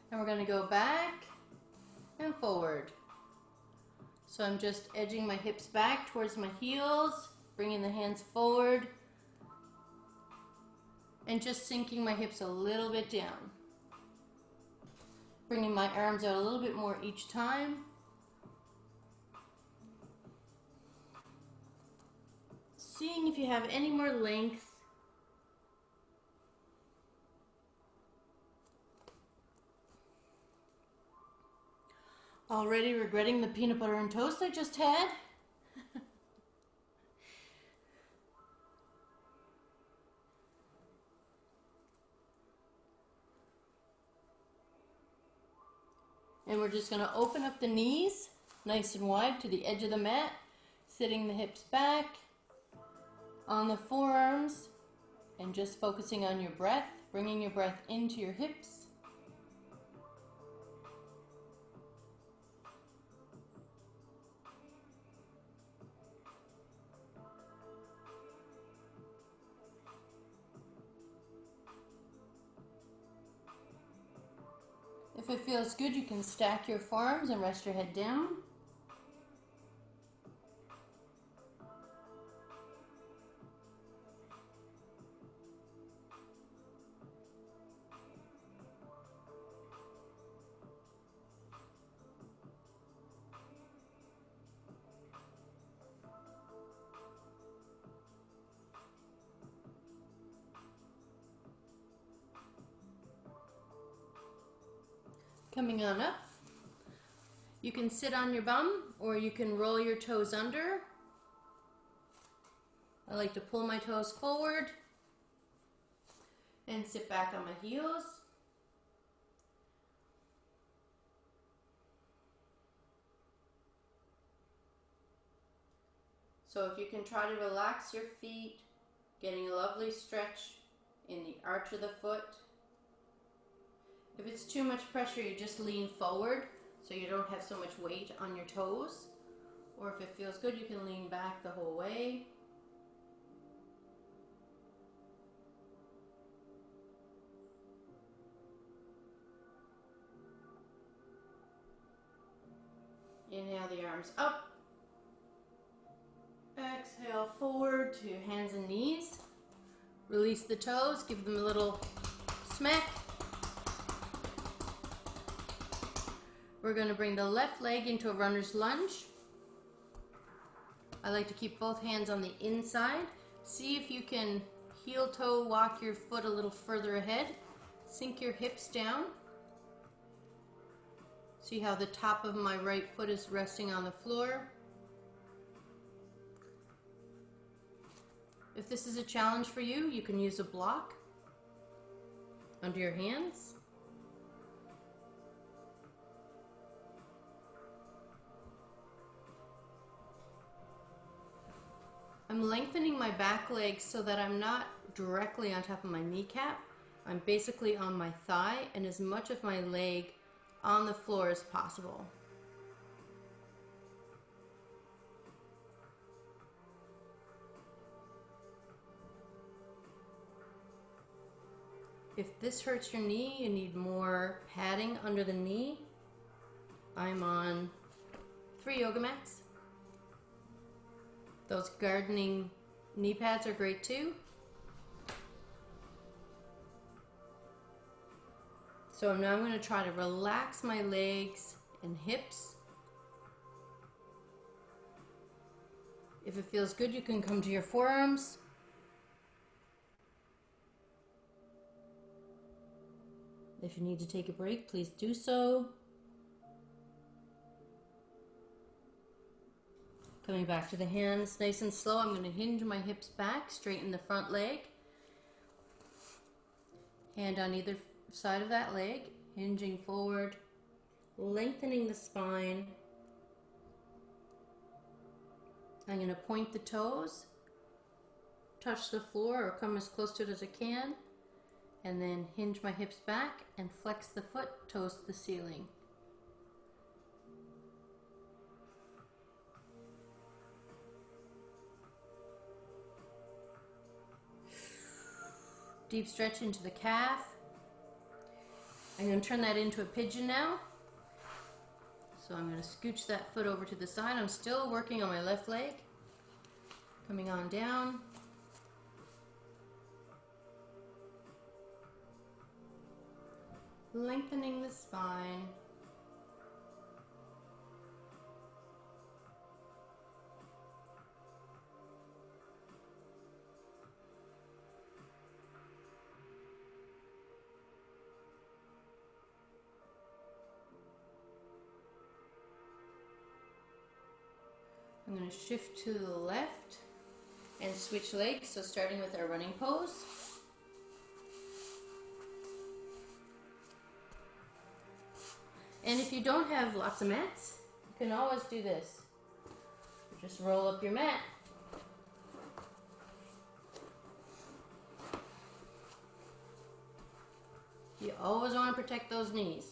And we're going to go back and forward. So I'm just edging my hips back towards my heels, bringing the hands forward, and just sinking my hips a little bit down. Bringing my arms out a little bit more each time. Seeing if you have any more length. Already regretting the peanut butter and toast I just had. And we're just going to open up the knees nice and wide to the edge of the mat, sitting the hips back on the forearms and just focusing on your breath, bringing your breath into your hips. If it feels good, you can stack your forearms and rest your head down. Coming on up, you can sit on your bum or you can roll your toes under. I like to pull my toes forward and sit back on my heels. So if you can try to relax your feet, getting a lovely stretch in the arch of the foot. If it's too much pressure, you just lean forward so you don't have so much weight on your toes. Or if it feels good, you can lean back the whole way. Inhale the arms up. Exhale forward to hands and knees. Release the toes, give them a little smack. We're going to bring the left leg into a runner's lunge. I like to keep both hands on the inside. See if you can heel toe walk your foot a little further ahead. Sink your hips down. See how the top of my right foot is resting on the floor. If this is a challenge for you, you can use a block under your hands. I'm lengthening my back leg so that I'm not directly on top of my kneecap. I'm basically on my thigh and as much of my leg on the floor as possible. If this hurts your knee, you need more padding under the knee. I'm on 3 yoga mats. Those gardening knee pads are great too. So now I'm going to try to relax my legs and hips. If it feels good, you can come to your forearms. If you need to take a break, please do so. Coming back to the hands, nice and slow. I'm going to hinge my hips back, straighten the front leg. Hand on either side of that leg, hinging forward, lengthening the spine. I'm going to point the toes, touch the floor or come as close to it as I can, and then hinge my hips back and flex the foot, toes to the ceiling. Deep stretch into the calf. I'm going to turn that into a pigeon now. So I'm going to scooch that foot over to the side. I'm still working on my left leg. Coming on down. Lengthening the spine. I'm going to shift to the left and switch legs. So starting with our running pose. And if you don't have lots of mats, you can always do this. Just roll up your mat. You always want to protect those knees.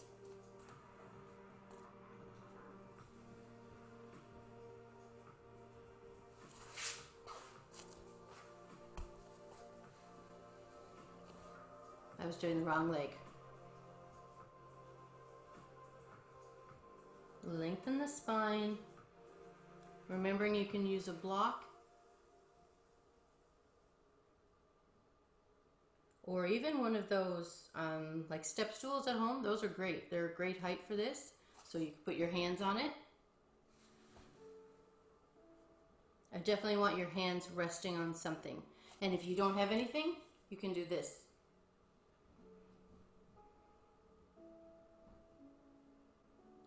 I was doing the wrong leg. Lengthen the spine. Remembering you can use a block or even one of those like step stools at home. Those are great. They're a great height for this. So you can put your hands on it. I definitely want your hands resting on something. And if you don't have anything, you can do this.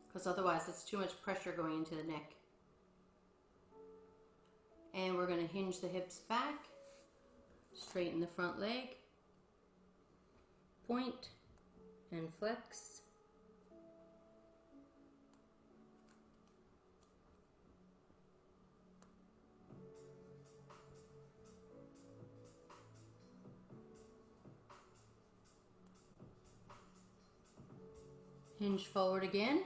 Because otherwise it's too much pressure going into the neck. And we're going to hinge the hips back, straighten the front leg, point and flex. Hinge forward again.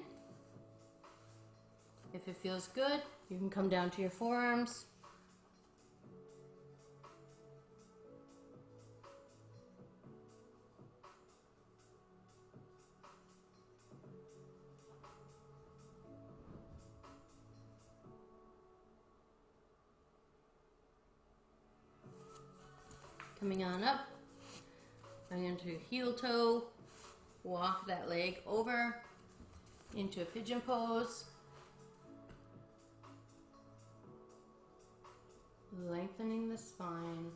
If it feels good, you can come down to your forearms. Coming on up, I'm going to heel toe, walk that leg over into a pigeon pose. Lengthening the spine.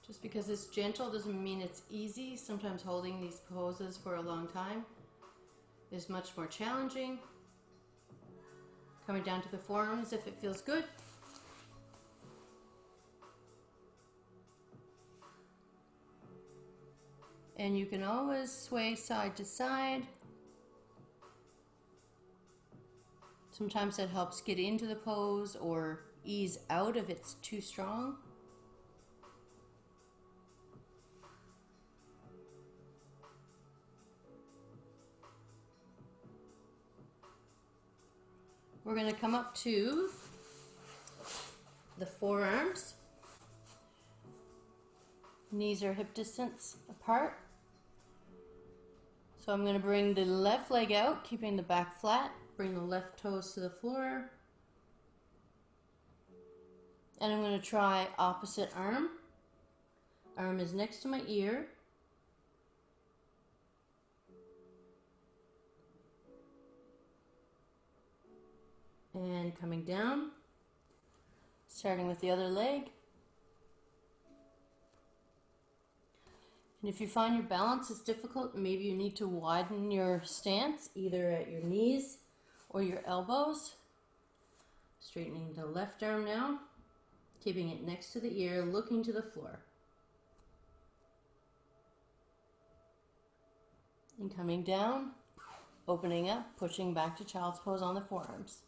Just because it's gentle doesn't mean it's easy. Sometimes holding these poses for a long time is much more challenging. Coming down to the forearms if it feels good. And you can always sway side to side. Sometimes that helps get into the pose or ease out if it's too strong. We're going to come up to the forearms. Knees are hip distance apart. So I'm going to bring the left leg out, keeping the back flat. Bring the left toes to the floor. And I'm going to try opposite arm. Arm is next to my ear. And coming down, starting with the other leg. And if you find your balance is difficult, maybe you need to widen your stance, either at your knees or your elbows. Straightening the left arm now, keeping it next to the ear, looking to the floor. And coming down, opening up, pushing back to child's pose on the forearms.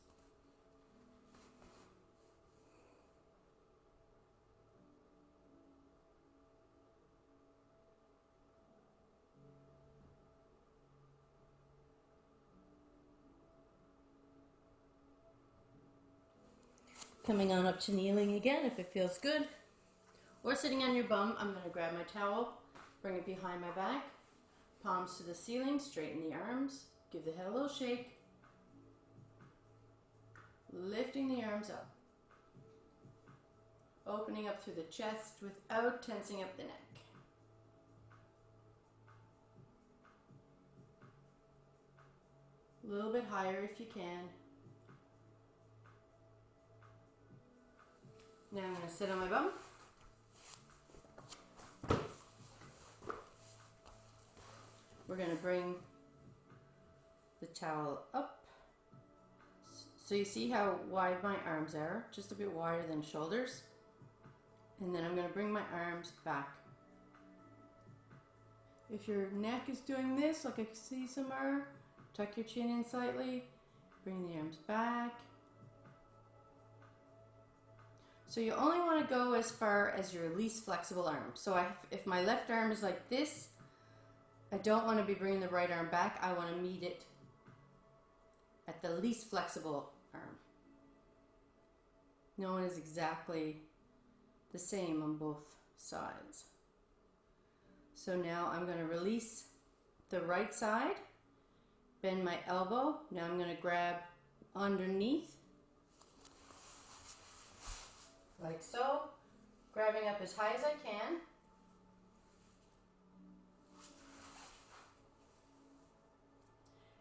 Coming on up to kneeling again if it feels good. Or sitting on your bum, I'm going to grab my towel, bring it behind my back, palms to the ceiling, straighten the arms, give the head a little shake, lifting the arms up, opening up through the chest without tensing up the neck. A little bit higher if you can. Now I'm going to sit on my bum. We're going to bring the towel up. So you see how wide my arms are, just a bit wider than shoulders. And then I'm going to bring my arms back. If your neck is doing this, like I can see somewhere, tuck your chin in slightly, bring the arms back. So you only want to go as far as your least flexible arm. So if my left arm is like this, I don't want to be bringing the right arm back. I want to meet it at the least flexible arm. No one is exactly the same on both sides. So now I'm going to release the right side, bend my elbow. Now I'm going to grab underneath, like so, grabbing up as high as I can.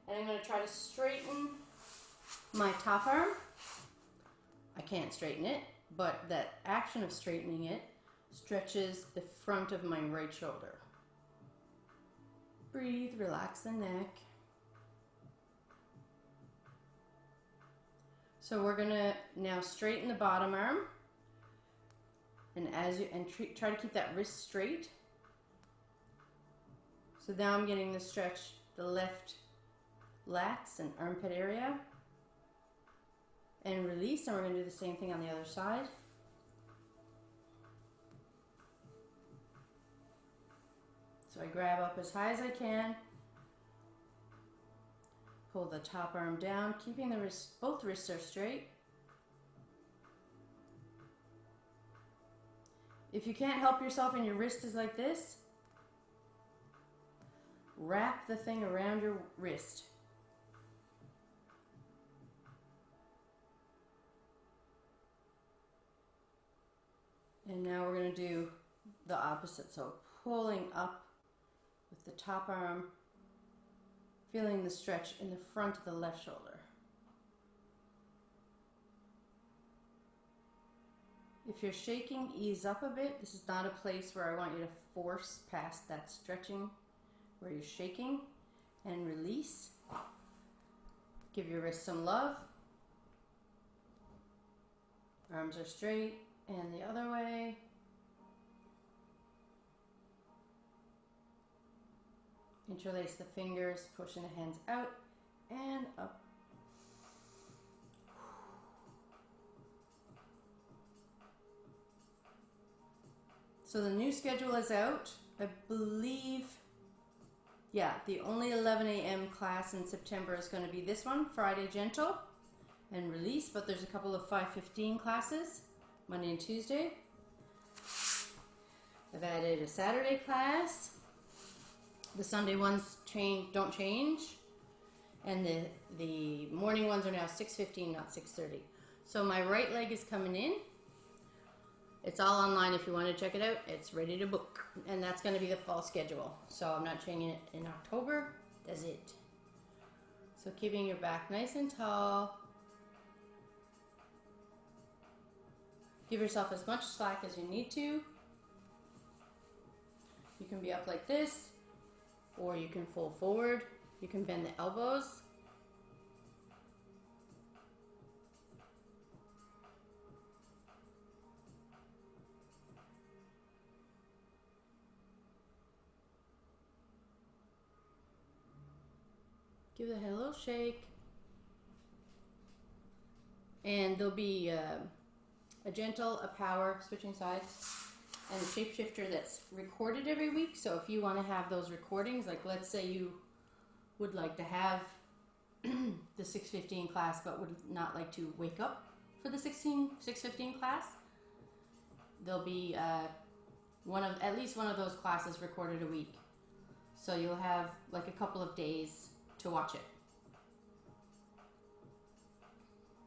And I'm going to try to straighten my top arm. I can't straighten it, but that action of straightening it stretches the front of my right shoulder. Breathe, relax the neck. So we're going to now straighten the bottom arm. And try to keep that wrist straight. So now I'm getting to stretch the left lats and armpit area. And release, and we're going to do the same thing on the other side. So I grab up as high as I can. Pull the top arm down, keeping the wrist, both wrists are straight. If you can't help yourself and your wrist is like this, wrap the thing around your wrist. And now we're going to do the opposite. So pulling up with the top arm, feeling the stretch in the front of the left shoulder. If you're shaking, ease up a bit. This is not a place where I want you to force past that stretching where you're shaking. And release. Give your wrist some love. Arms are straight and the other way. Interlace the fingers, pushing the hands out and up. So the new schedule is out. I believe, yeah, the only 11 a.m. class in September is going to be this one, Friday Gentle and Release, but there's a couple of 5:15 classes, Monday and Tuesday. I've added a Saturday class. The Sunday ones don't change. And the morning ones are now 6:15, not 6:30. So my right leg is coming in. It's all online if you want to check it out. It's ready to book. And that's going to be the fall schedule. So I'm not changing it in October. That's it. So keeping your back nice and tall. Give yourself as much slack as you need to. You can be up like this, or you can fold forward. You can bend the elbows. Give the head a little shake. And there'll be a gentle, a power, switching sides, and a shapeshifter that's recorded every week. So if you want to have those recordings, like let's say you would like to have the 6:15 class but would not like to wake up for the 615 class. There'll be at least one of those classes recorded a week. So you'll have like a couple of days to watch it.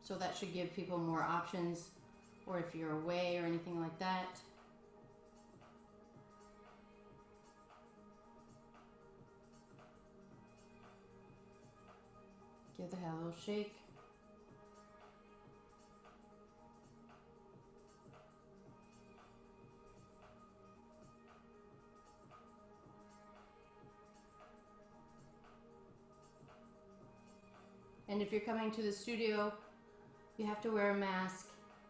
So that should give people more options, or if you're away or anything like that. Give the head a little shake. And if you're coming to the studio, you have to wear a mask,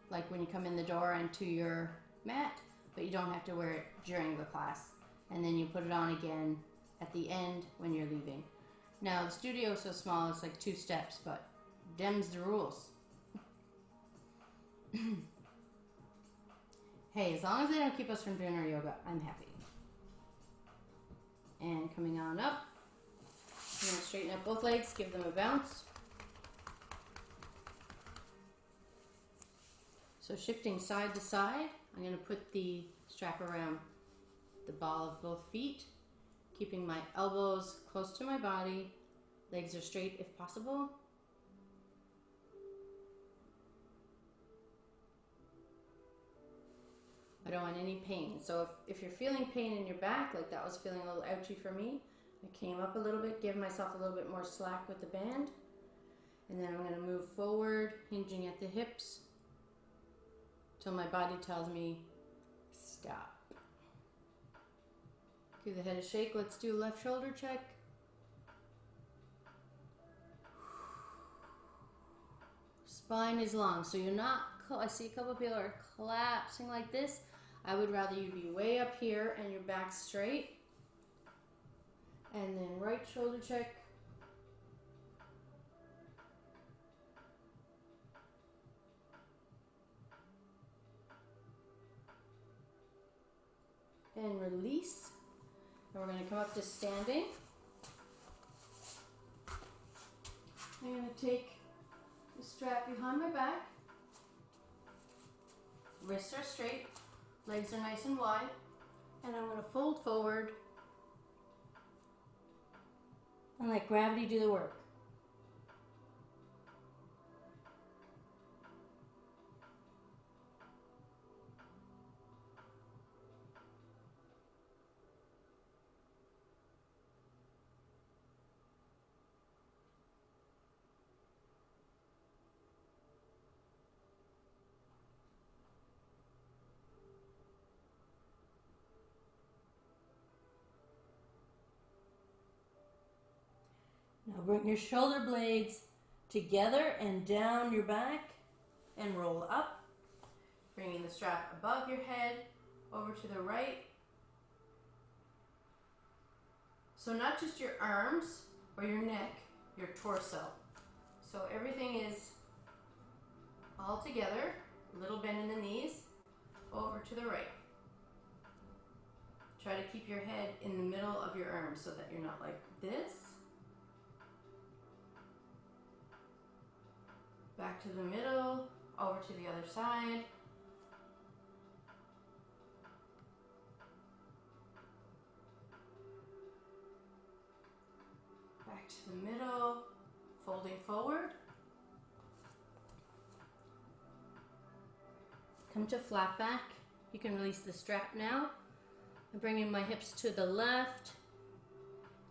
like when you come in the door and to your mat, but you don't have to wear it during the class. And then you put it on again at the end when you're leaving. Now, the studio is so small, it's like 2 steps, but dem's the rules. Hey, as long as they don't keep us from doing our yoga, I'm happy. And coming on up, I'm going to straighten up both legs, give them a bounce. So shifting side to side, I'm going to put the strap around the ball of both feet, keeping my elbows close to my body, legs are straight if possible. I don't want any pain. So if you're feeling pain in your back, like that was feeling a little ouchy for me, I came up a little bit, give myself a little bit more slack with the band. And then I'm going to move forward, hinging at the hips, till my body tells me stop. Give the head a shake. Let's do left shoulder check. Spine is long, so you're not, I see a couple of people are collapsing like this. I would rather you be way up here and your back straight. And then right shoulder check. And release. And we're going to come up to standing. I'm going to take the strap behind my back. Wrists are straight. Legs are nice and wide. And I'm going to fold forward and let gravity do the work. Now bring your shoulder blades together and down your back and roll up. Bringing the strap above your head, over to the right. So not just your arms or your neck, your torso. So everything is all together, a little bend in the knees, over to the right. Try to keep your head in the middle of your arms so that you're not like this. Back to the middle, over to the other side. Back to the middle, folding forward. Come to flat back. You can release the strap now. I'm bringing my hips to the left,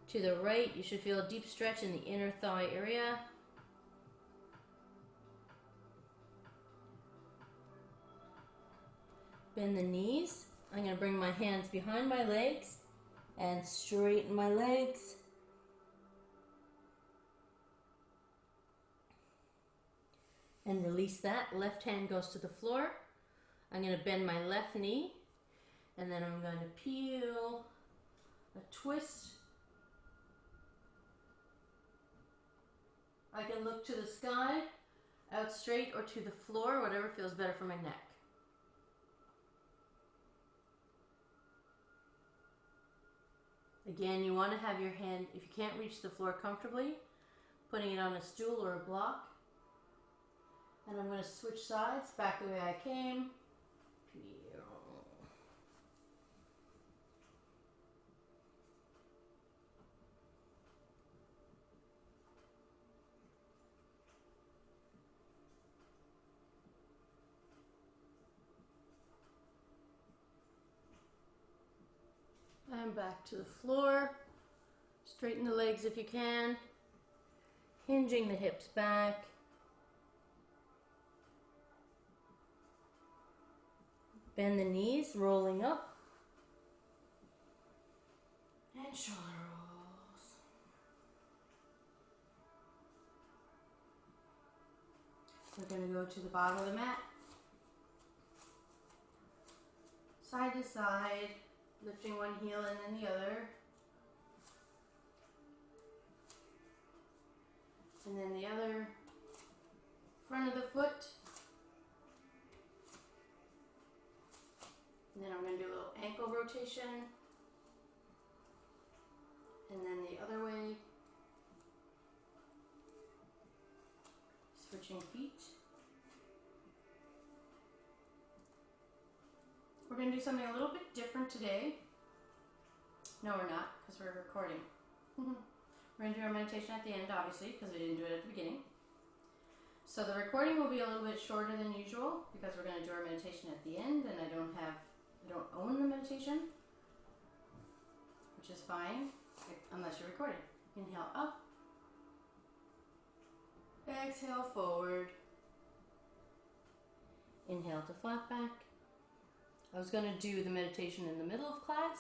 to the right. You should feel a deep stretch in the inner thigh area. Bend the knees. I'm going to bring my hands behind my legs and straighten my legs. And release that. Left hand goes to the floor. I'm going to bend my left knee. And then I'm going to peel, a twist. I can look to the sky, out straight, or to the floor, whatever feels better for my neck. Again, you want to have your hand, if you can't reach the floor comfortably, putting it on a stool or a block. And I'm going to switch sides back the way I came. And back to the floor. Straighten the legs if you can. Hinging the hips back. Bend the knees, rolling up. And shoulder rolls. We're going to go to the bottom of the mat. Side to side, lifting one heel and then the other. And then the other front of the foot. And then I'm going to do a little ankle rotation. And then the other way. Switching feet. We're going to do something a little bit different today. No, we're not, because we're recording. We're going to do our meditation at the end, obviously, because we didn't do it at the beginning. So the recording will be a little bit shorter than usual, because we're going to do our meditation at the end, and I don't own the meditation, which is fine, unless you're recording. Inhale up. Exhale forward. Inhale to flat back. I was going to do the meditation in the middle of class.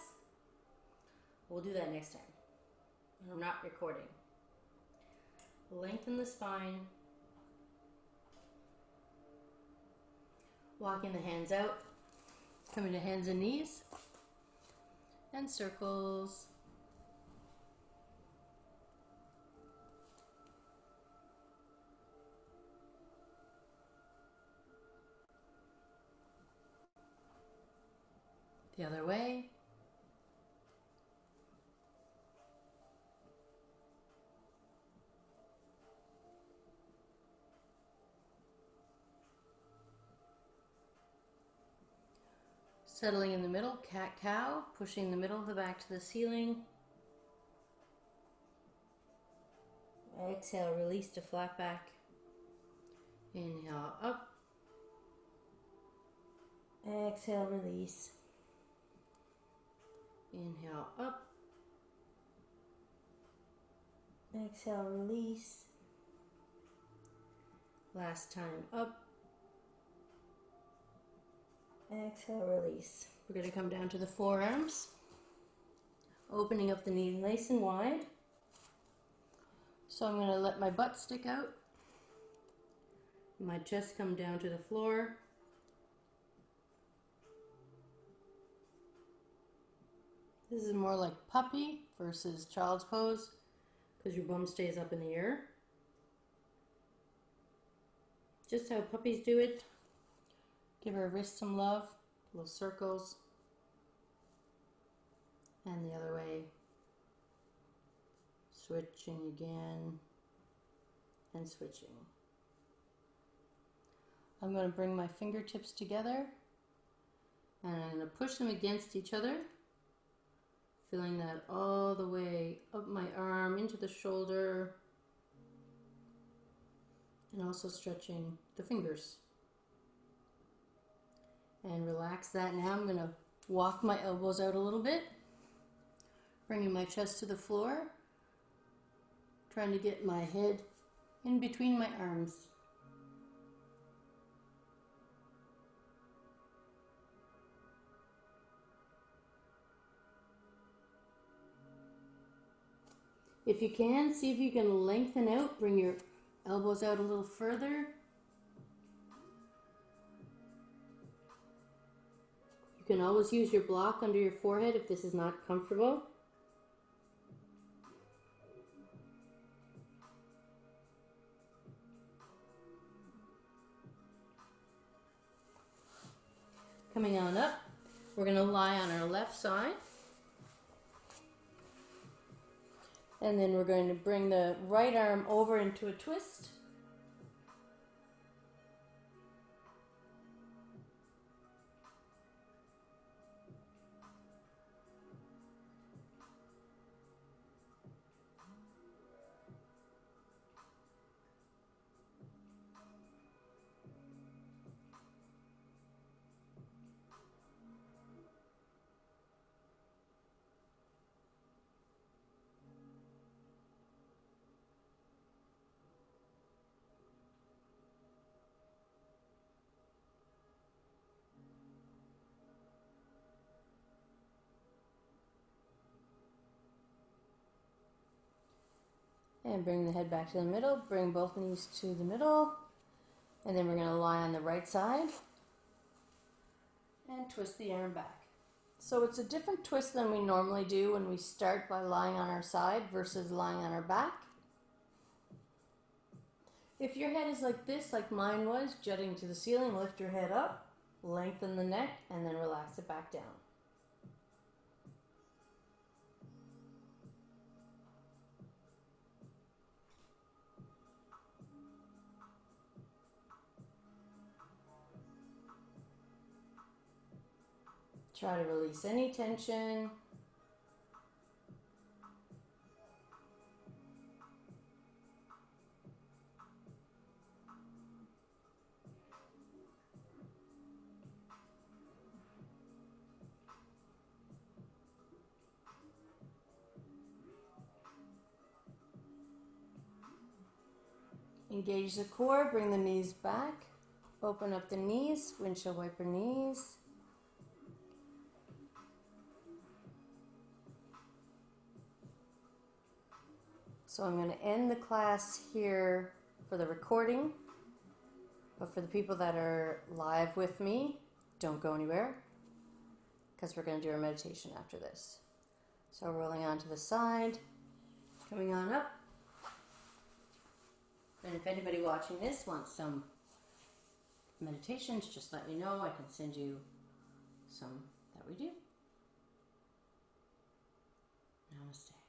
We'll do that next time. I'm not recording. Lengthen the spine. Walking the hands out. Coming to hands and knees. And circles. The other way. Settling in the middle, cat-cow, pushing the middle of the back to the ceiling. Exhale, release to flat back. Inhale, up. Exhale, release. Inhale, up. Exhale, release. Last time, up. Exhale, release. We're going to come down to the forearms. Opening up the knee nice and wide. So I'm going to let my butt stick out. My chest come down to the floor. This is more like puppy versus child's pose because your bum stays up in the air. Just how puppies do it. Give her wrist some love, little circles. And the other way. Switching again and switching. I'm going to bring my fingertips together and I'm going to push them against each other. Feeling that all the way up my arm into the shoulder and also stretching the fingers. And relax that. Now I'm going to walk my elbows out a little bit, bringing my chest to the floor, trying to get my head in between my arms. If you can, see if you can lengthen out, bring your elbows out a little further. You can always use your block under your forehead if this is not comfortable. Coming on up, we're going to lie on our left side. And then we're going to bring the right arm over into a twist. And bring the head back to the middle. Bring both knees to the middle. And then we're going to lie on the right side. And twist the arm back. So it's a different twist than we normally do when we start by lying on our side versus lying on our back. If your head is like this, like mine was, jutting to the ceiling, lift your head up, lengthen the neck, and then relax it back down. Try to release any tension. Engage the core, bring the knees back. Open up the knees, windshield wiper knees. So I'm going to end the class here for the recording, but for the people that are live with me, don't go anywhere because we're going to do our meditation after this. So rolling onto the side, coming on up. And if anybody watching this wants some meditations, just let me know. I can send you some that we do. Namaste.